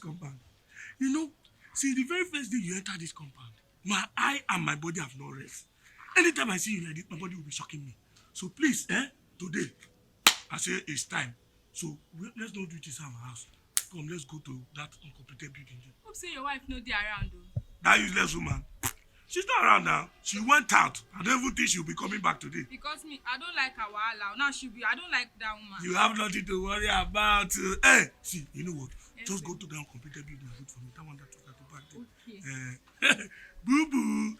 compound. You know, since the very first day you enter this compound, my eye and my body have no rest. Anytime I see you like this, my body will be shocking me. So please, today, I say it's time. So let's not do this at our house. Come, let's go to that uncompleted building. Hope say your wife no dey around though. That useless woman. She's not around now. She went out. I don't even think she'll be coming back today. Because me, I don't like her wahala. Now I don't like that woman. You have nothing to worry about. Hey, see, you know what? Yes, just go to that uncompleted building and vote for me. That one that took her to back there. Okay. Boo boo.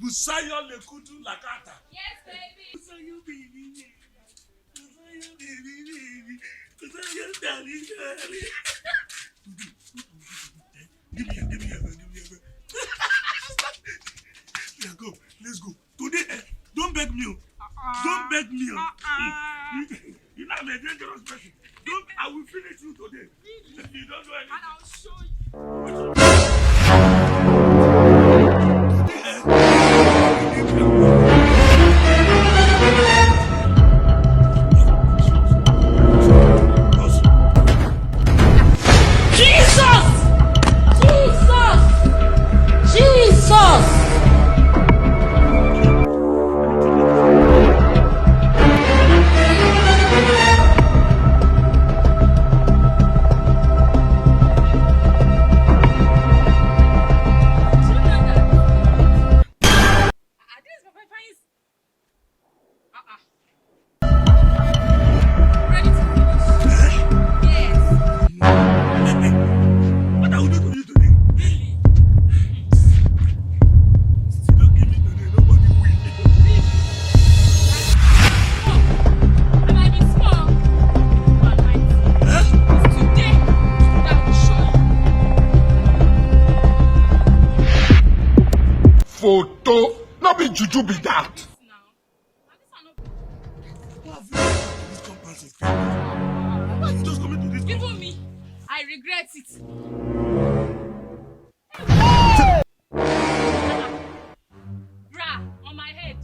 Busayo lekutu lakata. Yes, baby. Busayo baby. Busayo baby. Busayo darling. Give me a Yeah, go. Let's go. Today, don't beg me. Don't beg me. You're not a dangerous person. I will finish you today. If you don't do anything. And I'll show you. Photo, not be juju be that. Why are you just coming to this? Even me, I regret it. Bra on my head.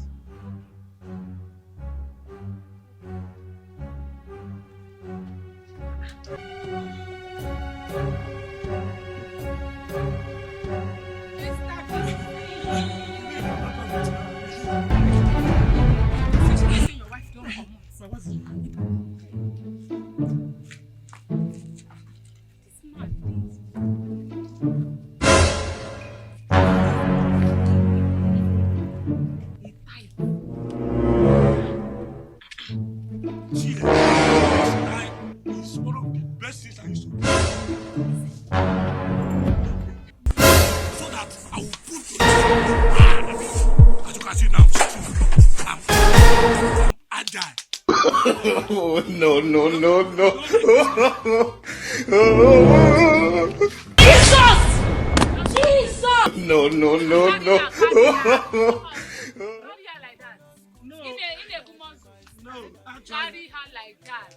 It's one of the best things I used to do. So that I will put to as you can see now, I'm agile. Oh, no. Jesus! No. Carry her like that. No. In a woman's No, actually. carry her like that.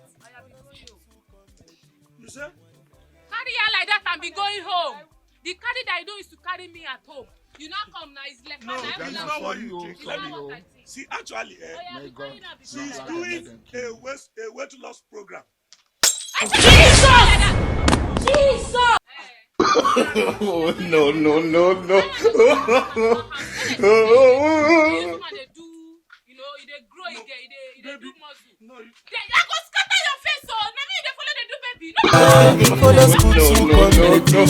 You say? Carry her like that and be going home. The carry that you do is to carry me at home. You not come now, it's left. No, that's not what you think. It's not what I think. See, actually, May God she's doing a weight loss program. Jesus! Oh, no. You know, they grow, they do muscle. No, I go scatter your face, so maybe they follow the do baby. Follow SCHOOL2 community.